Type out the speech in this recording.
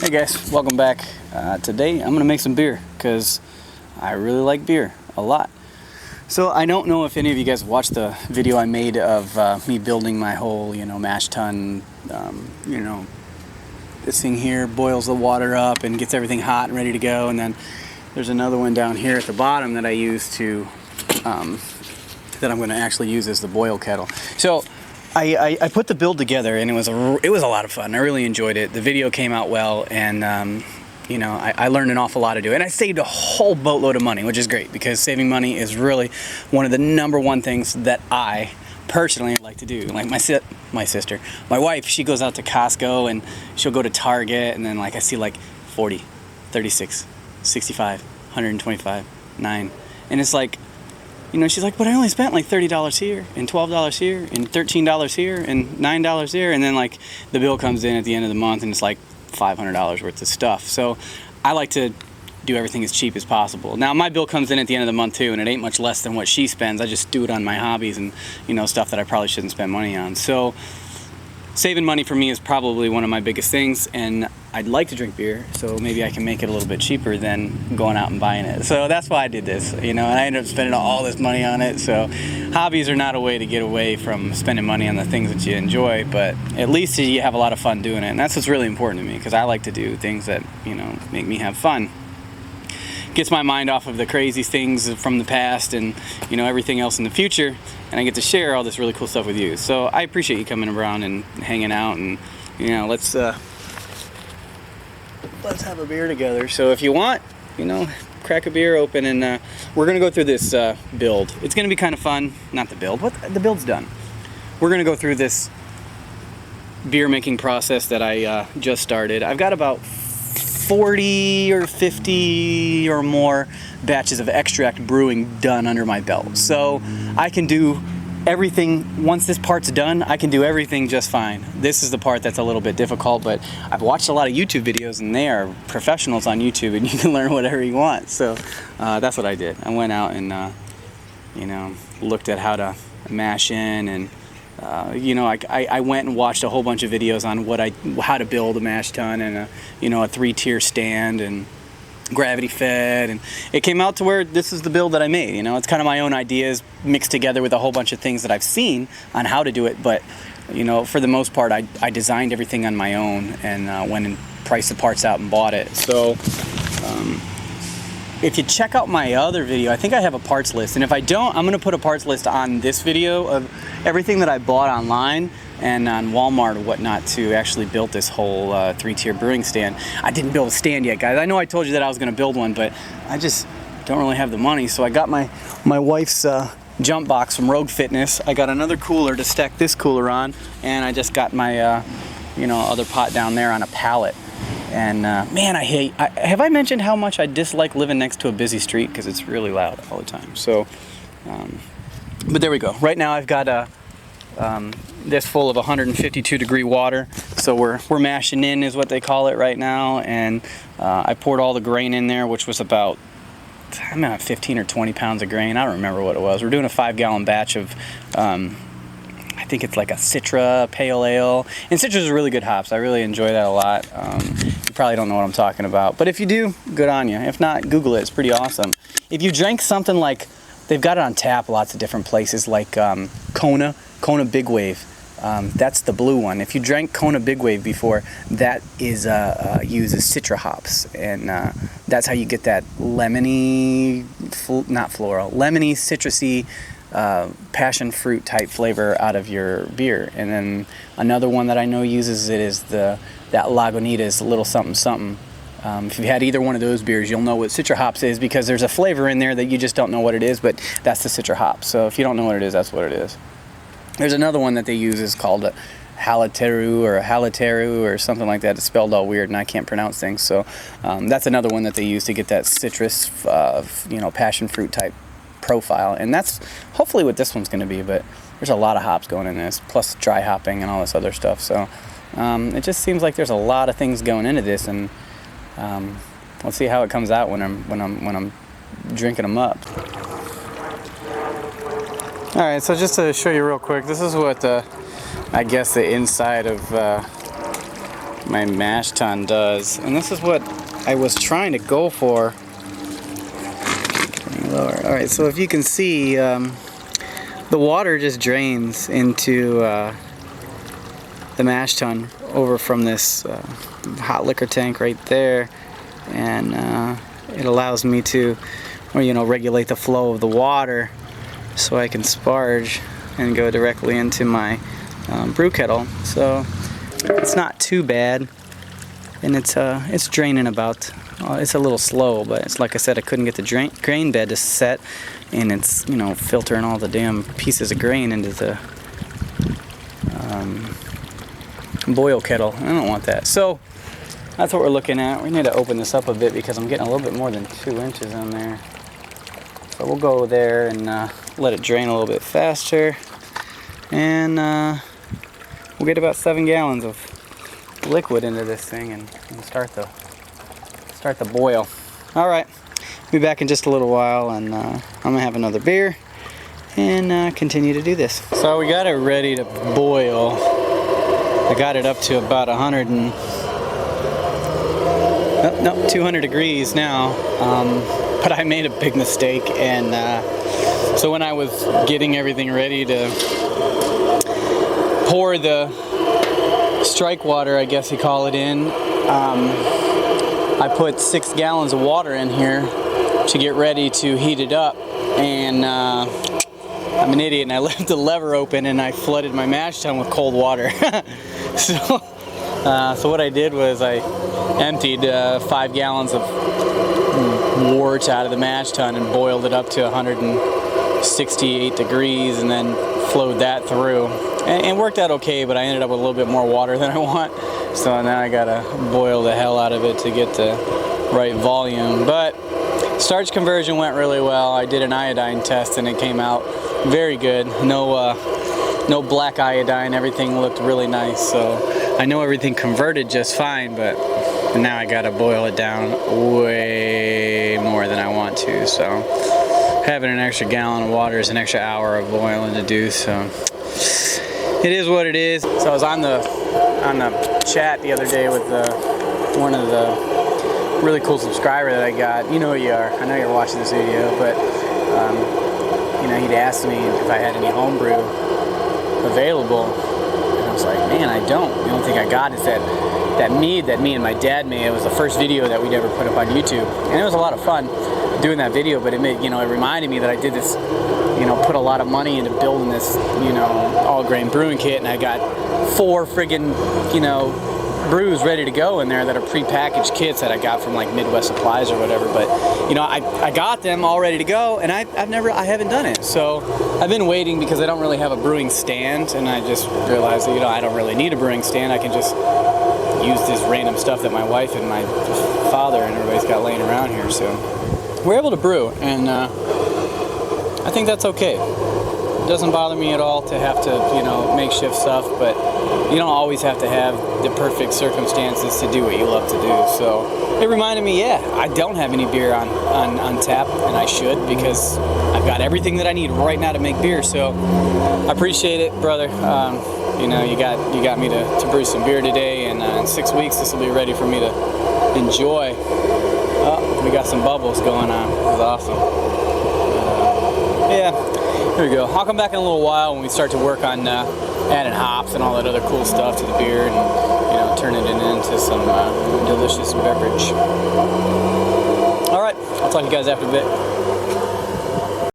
Hey guys, welcome back. Today I'm gonna make some beer because I really like beer a lot. So I don't know if any of you guys watched the video I made of me building my whole, mash tun. This thing here boils the water up and gets everything hot and ready to go. And then there's another one down here at the bottom that I use to, that I'm gonna actually use as the boil kettle. So I put the build together and it was a lot of fun. I really enjoyed it. The video came out well, and I learned an awful lot to do, and I saved a whole boatload of money, which is great because saving money is really one of the #1 things that I personally like to do. Like my sister, my wife, she goes out to Costco and she'll go to Target, and then I see 40, 36, 65, 125, 9, and it's like, she's like, but I only spent $30 here, and $12 here, and $13 here, and $9 here, and then the bill comes in at the end of the month, and it's $500 worth of stuff. So I like to do everything as cheap as possible. Now my bill comes in at the end of the month too, and it ain't much less than what she spends. I just do it on my hobbies and stuff that I probably shouldn't spend money on. So saving money for me is probably one of my biggest things, and I'd like to drink beer, so maybe I can make it a little bit cheaper than going out and buying it. So that's why I did this, and I ended up spending all this money on it. So hobbies are not a way to get away from spending money on the things that you enjoy, but at least you have a lot of fun doing it, and that's what's really important to me, because I like to do things that, make me have fun. Gets my mind off of the crazy things from the past and everything else in the future, and I get to share all this really cool stuff with you. So I appreciate you coming around and hanging out, and let's have a beer together. So if you want, crack a beer open, and we're gonna go through this build. It's gonna be kind of fun. Not the build. The build's done. We're gonna go through this beer making process that I just started. I've got about 40 or 50 or more batches of extract brewing done under my belt. So I can do everything. Once this part's done, I can do everything just fine. This is the part that's a little bit difficult, but I've watched a lot of YouTube videos, and they are professionals on YouTube, and you can learn whatever you want. So that's what I did. I went out and looked at how to mash in, and I went and watched a whole bunch of videos on how to build a mash tun, and a 3-tier stand, and gravity fed, and it came out to where this is the build that I made. It's kind of my own ideas mixed together with a whole bunch of things that I've seen on how to do it, but for the most part I designed everything on my own, and went and priced the parts out and bought it. So if you check out my other video, I think I have a parts list, and if I don't, I'm going to put a parts list on this video of everything that I bought online and on Walmart or whatnot to actually build this whole 3-tier brewing stand. I didn't build a stand yet, guys. I know I told you that I was going to build one, but I just don't really have the money. So I got my wife's jump box from Rogue Fitness. I got another cooler to stack this cooler on, and I just got my other pot down there on a pallet. And man, have I mentioned how much I dislike living next to a busy street, because it's really loud all the time. So but there we go. Right now I've got this full of 152 degree water, so we're mashing in is what they call it right now, and I poured all the grain in there, which was about 15 or 20 pounds of grain. I don't remember what it was. We're doing a 5-gallon batch of I think it's like a Citra Pale Ale, and Citra's a really good hops. I really enjoy that a lot. You probably don't know what I'm talking about, but if you do, good on you. If not, Google it. It's pretty awesome. If you drank something like, they've got it on tap lots of different places, like Kona Big Wave. That's the blue one. If you drank Kona Big Wave before, that is uses Citra hops, and that's how you get that lemony, not floral, lemony, citrusy, passion fruit type flavor out of your beer. And then another one that I know uses it is that Lagunitas Little Something Something. If you've had either one of those beers, you'll know what Citra hops is, because there's a flavor in there that you just don't know what it is, but that's the Citra hops. So if you don't know what it is, that's what it is. There's another one that they use is called a Haliteru or something like that. It's spelled all weird, and I can't pronounce things. So that's another one that they use to get that citrus, passion fruit type profile, and that's hopefully what this one's going to be. But there's a lot of hops going in this, plus dry hopping and all this other stuff. So it just seems like there's a lot of things going into this, and let's see how it comes out when I'm drinking them up. All right, so just to show you real quick, this is what I guess the inside of my mash tun does. And this is what I was trying to go for. Lower. All right, so if you can see, the water just drains into the mash tun over from this hot liquor tank right there, and it allows me to, regulate the flow of the water so I can sparge and go directly into my brew kettle. So it's not too bad, and it's draining about. It's a little slow, but it's like I said, I couldn't get the grain bed to set, and it's filtering all the damn pieces of grain into the boil kettle. I don't want that. So that's what we're looking at. We need to open this up a bit because I'm getting a little bit more than 2 inches in there. So we'll go there and let it drain a little bit faster, and we'll get about 7 gallons of liquid into this thing and start the boil. All right, be back in just a little while, and I'm gonna have another beer and continue to do this. So we got it ready to boil. I got it up to about 200 degrees now, but I made a big mistake, and so when I was getting everything ready to pour the strike water, I guess you call it, in, I put 6 gallons of water in here to get ready to heat it up, and I'm an idiot and I left the lever open and I flooded my mash tun with cold water. So what I did was I emptied 5 gallons of wort out of the mash tun and boiled it up to 168 degrees, and then flowed that through, and worked out okay, but I ended up with a little bit more water than I want, so now I gotta boil the hell out of it to get the right volume. But starch conversion went really well. I did an iodine test and it came out very good. No black iodine. Everything looked really nice, so I know everything converted just fine, but now I gotta boil it down way more than I want to. So having an extra gallon of water is an extra hour of boiling to do, so it is what it is. So I was on the chat the other day with one of the really cool subscriber that I got. You know who you are. I know you're watching this video, but he'd asked me if I had any homebrew available, and I was like, man, I don't. The only thing I got is that mead that me and my dad made. It was the first video that we'd ever put up on YouTube, and it was a lot of fun doing that video. But it made, it reminded me that I did this, put a lot of money into building this, all grain brewing kit, and I got 4 friggin', brews ready to go in there that are pre-packaged kits that I got from like Midwest Supplies or whatever. But I got them all ready to go, and I haven't done it. So I've been waiting because I don't really have a brewing stand, and I just realized that I don't really need a brewing stand. I can just use this random stuff that my wife and my father and everybody's got laying around here. So we're able to brew, and I think that's okay. It doesn't bother me at all to have to, makeshift stuff, but you don't always have to have the perfect circumstances to do what you love to do. So it reminded me, yeah, I don't have any beer on tap, and I should, because I've got everything that I need right now to make beer. So I appreciate it, brother. You got me to brew some beer today, and in 6 weeks this will be ready for me to enjoy. Oh, we got some bubbles going on. This is awesome. Yeah. Here we go. I'll come back in a little while when we start to work on adding hops and all that other cool stuff to the beer, and turning it into some delicious beverage. All right, I'll talk to you guys after a bit.